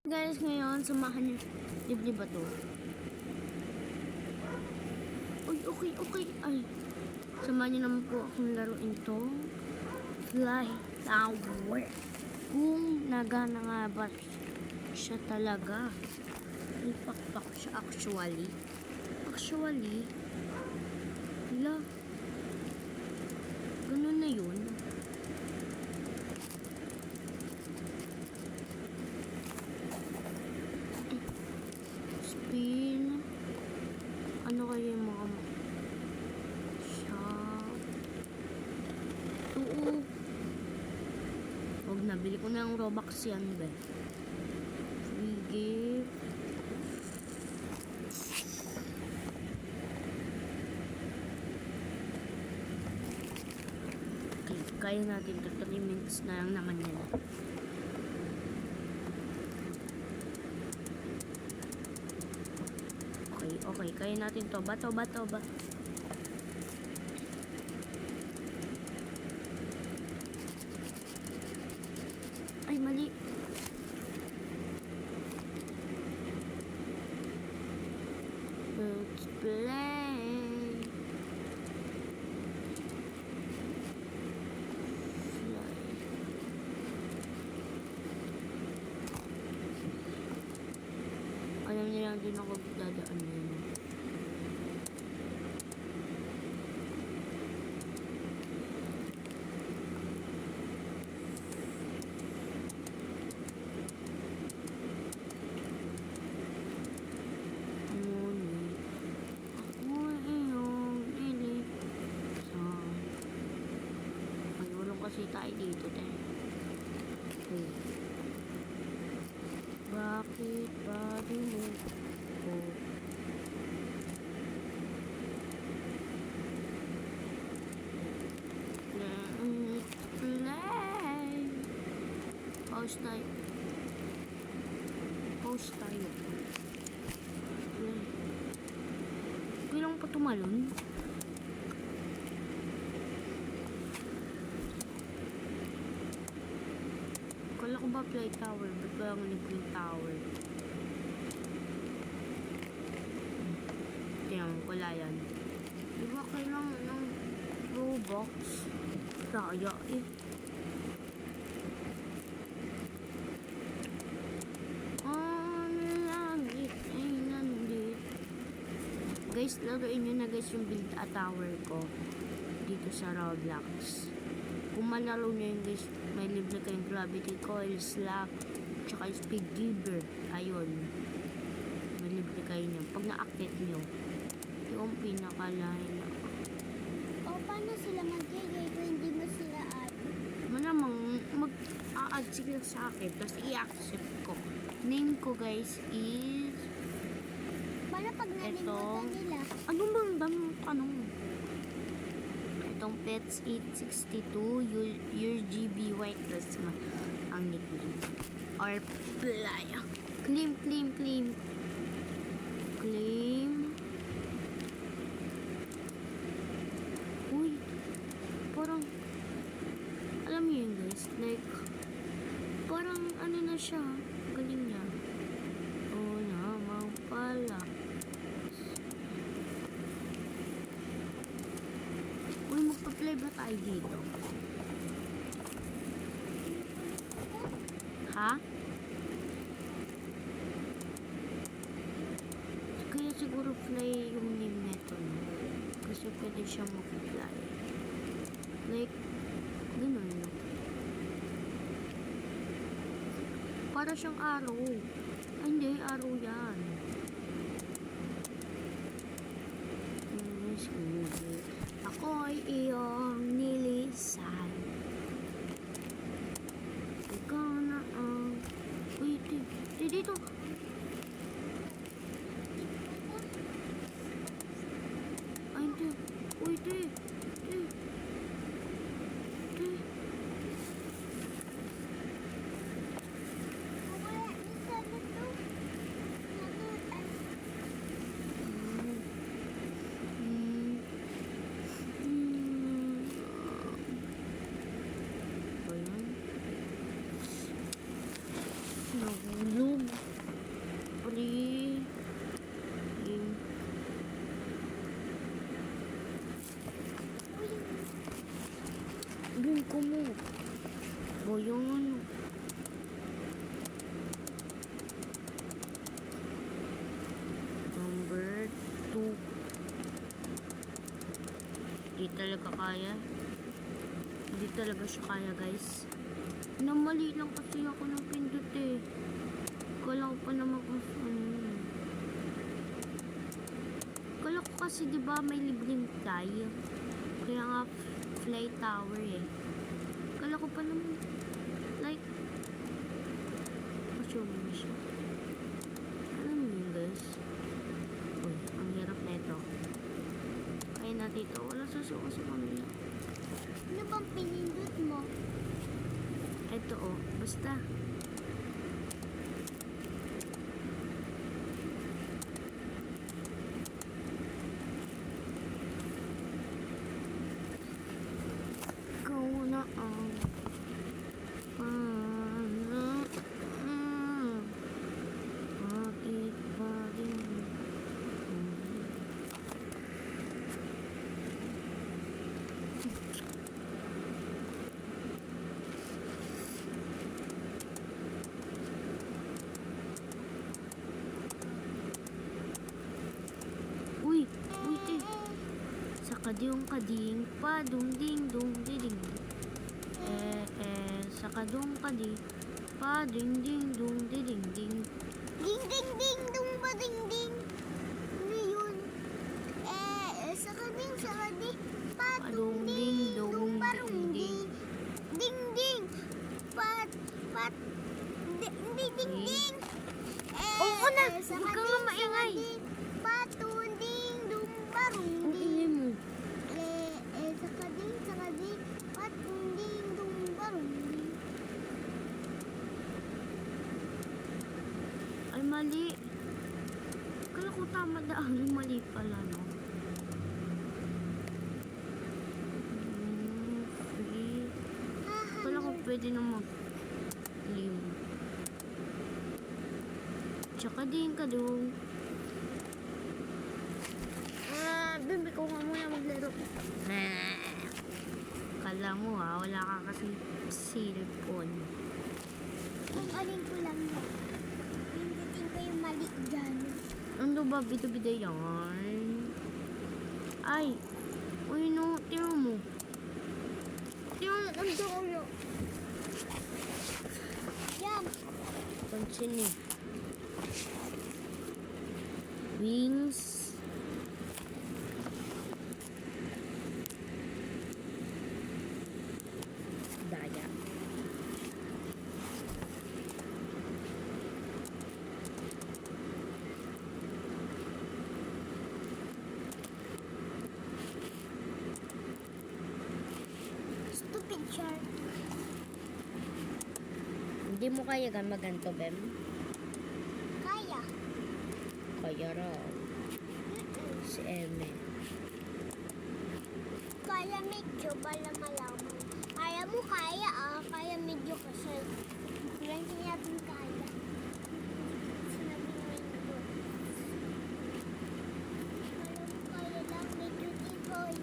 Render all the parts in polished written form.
Guys, ngayon, samahan niyo. Libre ba to? Uy, okay. Ay, samahan niyo naman po akong laruin to. Fly Tower. Kung nagana nga ba siya talaga. Ay, pakpak siya actually. Hala. Ganun na yun. Spin. Ano kaya yung mga shop? Oo. Huwag na. Bili ko na yung Robux yan, be. Free gift. Okay. Kaya natin to. 3 minutes na lang naman yan. Okay, kaya natin to. Bato. Ay, mali. Let's play. Alam niyo lang din ako dadaan yun. Kasi tayo dito tayo. Okay. Bakit ba dinig ko? Play! Pause tayo. Play. Kailang pa tumalon? Kala ko ba play tower? Ba't ba ang nag-play tower? Tingnan mo, wala yan. Di ba kailangan ng Robux? Kaya eh. Langit ay nandit. Guys, laruin nyo na guys yung build a tower ko dito sa Roblox. Kung malaro nyo yun guys, may libre kayong gravity coil, slap, tsaka speed giver. Ayun. May libre kayo nyo. Pag na-active nyo, yung pinakalahin na. O, paano sila mag-gigay kung hindi mo sila add? Malamang mag-a-add sila sa akin, tapos i-accept ko. Name ko guys is... Paano pag nalimutan nila? Ano bang tanong? Itong Pets 862 your GB white plus ang nickname or playa. Claim. Uy, parang alam niyo yun guys, like parang ano na siya, galing niya. Oh naman pala. Magpa-play ba tayo dito? Ha? Kaya siguro play yung name neto, no? Kasi pwede siya mag-fly. Like, ganun, no? Para siyang arrow. Ay, hindi, arrow yan. Ako'y iyong nilisan. Ikaw na ang... Uy, dito. Ay, hindi. Uy, di. Nahulog. Hindi talaga kaya. Hindi talaga siya kaya, guys. Namali lang kasi ako ng pindot eh. Kala ko pa naman kasi Kala ko kasi diba may libreng fly. Kaya nga fly tower eh. Kala ko pa naman like show mo siya. Alam mo yun, guys? Uy, ang hirap na ito. Kaya natin ito. Wala susuko sa pamilya. Ano bang pinindot mo? Ito oh, basta. Ikaw na ang bakit pa rin uy, te. Sa kadiyong kading pa, dung ding dung ding. Sa kadong kadi pa, ding ding dung ding ding. Ding ding ding dung ba ding ding? Ano yun? Sa kading patung ding dung barong ding. Ding ding pat ding ding ding ding. Oo na, huwag ka nga maingay. Patung ding dung barong Ang ding. ingay mo. Sa kading patung ding dung barong ding. Ay, mali. Kala ko tama daan. Mali pala, no? Free. Kala ko pwede na mag-live. Tsaka din ka doon. Bimbi ko nga muna maglaro. Kala mo ha, wala ka kasi cellphone. Kung alin ko lang yan. Pindutin ko yung mali dyan. Ano ba? Bida-bida yan. Ay! Uy, no. Tira mo. Tira mo. Ang dolo. Yan. Pansin eh. Wings. Daya. Stupid shark. Hindi mo kaya maganto, Bem? Kaya. Kaya raw. Si Eme. Kaya medyo bala malaman. Kaya mo kaya Kaya medyo kasi. Yan sinabing kaya. Sinabing medyo. Kaya mo kaya lang medyo tiboy.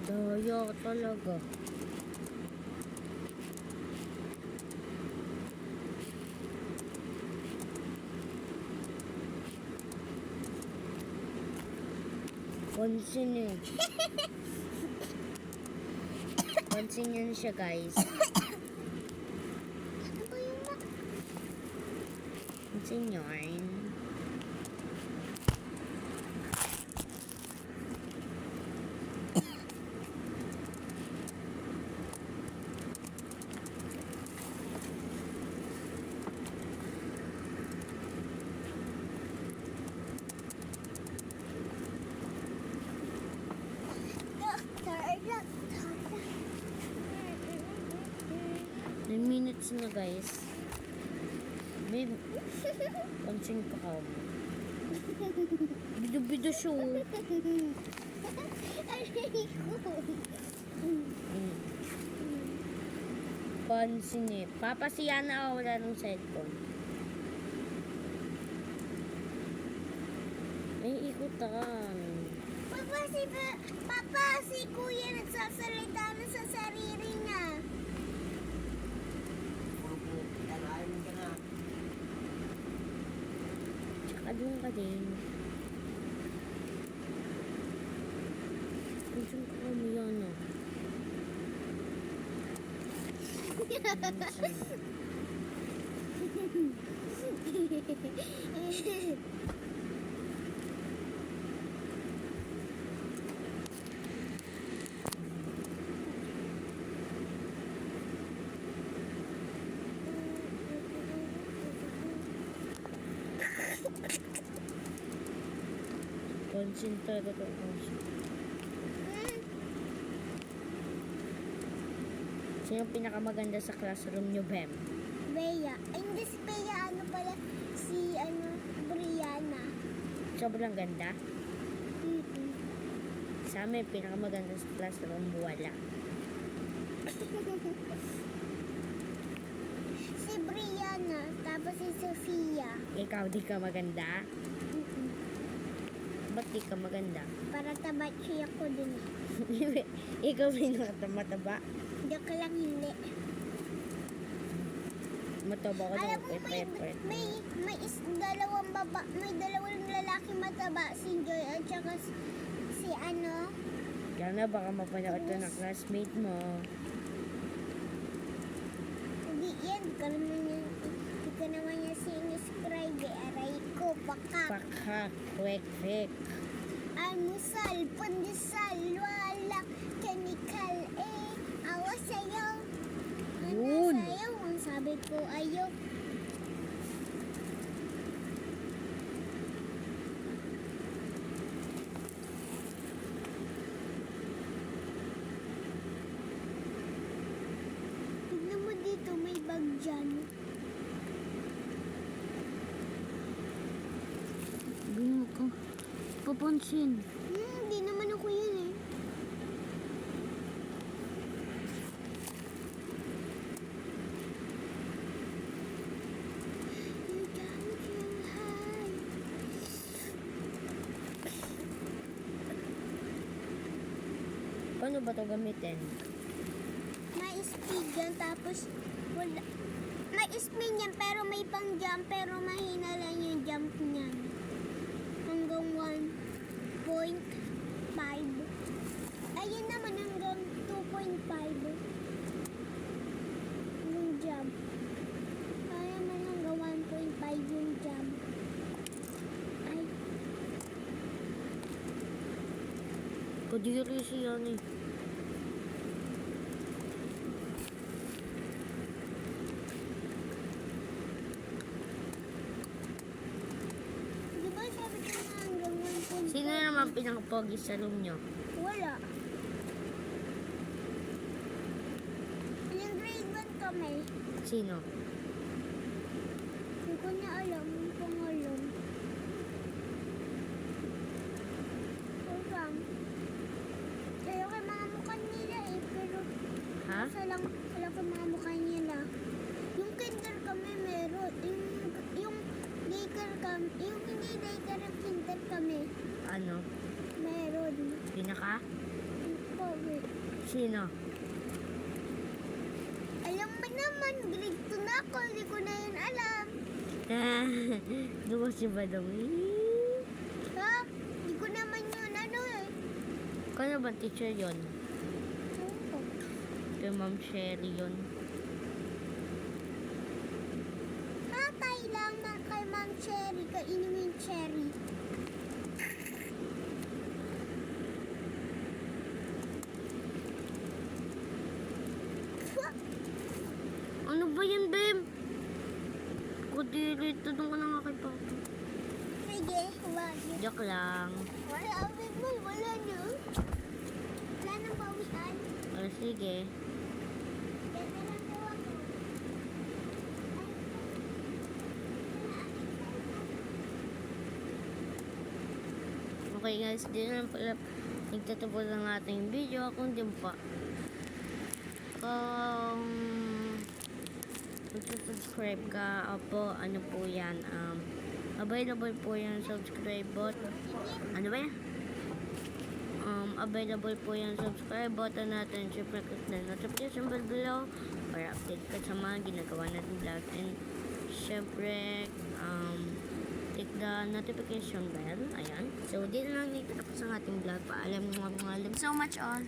Daya talaga. Pansin eh. Pansin yan siya, guys. Ano ba yung Pansin yan. third 9 minutes na, guys. Babe, pansin ka ka mo. Bido-bido siya. Pansin eh. Papasiya na wala ng cellphone. Ay, ikutan. Papa, si Kuya nagsasalita na sa sarili niya. Tsaka doon ka din. Saan ka kami yan ah? Pansin talaga ito. Sino ang pinakamaganda sa classroom nyo, Bem? Bea. Ay, hindi si Bea. Ano pala? Si, Brianna. Sobrang ganda. Mm-mm. Sa amin, pinakamaganda sa classroom, wala. Si Brianna. Tapos si Sofia. Ikaw, di ka maganda? Mm-mm. Ba't di ka maganda? Para tabachi ako dun. Ikaw pinakamataba. Joke lang, hindi. Mataba ko Alam daw. mo, may dalawang lalaki mataba. Si Joy at saka si ano. Kaya na, baka mapanood to ng classmate mo. Hindi yan. Hindi ka naman niya siniscribe eh. Aray ko, baka. Pakha, kwek. Almusal, pandesal, wala, chemical eh. Awa sa'yo. Yun. Sa'yo, ang sabi ko ayo. Tignan mo dito, may bag dyan. Ganyan ka. Papansin. Hindi naman ako yun eh. You got me feeling high. Paano ba ito gamitin? May speed yan, tapos wala. May speed yan, pero may pang jump, pero mahina lang yung jump niyan. Hanggang 1.5. Ayun naman hanggang 2.5. Yung jump. Kaya man hanggang 1.5 yung jump. Ay, Kadiri siya yan eh. di ba sabi ko na hanggang 1.5? Sino naman pinakapogi sa room nyo? Wala. Yung grade 1 kami. Sino? Hindi ko na alam yung pangalan. Parang, kaya kay mga mukha nila eh, pero Ha? wala kay mga mukha nila. Yung kinder kami meron. Yung daycare kami, yung hindi daycare, yung kinder kami, Ano? meron. Pinaka? Pogi. Sino? Alam mo naman, grade 2 na ako, hindi ko na yun alam. Doon si Badong. Ha? Hindi ko naman yun ano eh. Kano ba teacher yon? Oo. Kay Ma'am Sherry yon. Tatay lang na kay Ma'am Cherry, kainin mo yung cherry. Ano ba yan, Bem? Kadiri, ito doon ka na nga kay Papa. Sige, wag. Joke lang. Wala, abig mo, wala na. Wala nang pawisan. O, sige. Ganda lang po ako. Okay guys, di na pala nagtatapos ang ating video. Kung din pa. Kung subscribe ka, opo, ano po yan, available po yung subscribe button. Ano ba yan? Available po yung subscribe button natin. Siyempre, click na notification bell below para update ka sa mga ginagawa natin vlog. And, siyempre, click the notification bell. Ayan. So, dito lang dito tapos ang ating vlog. Paalam nyo mga so much all.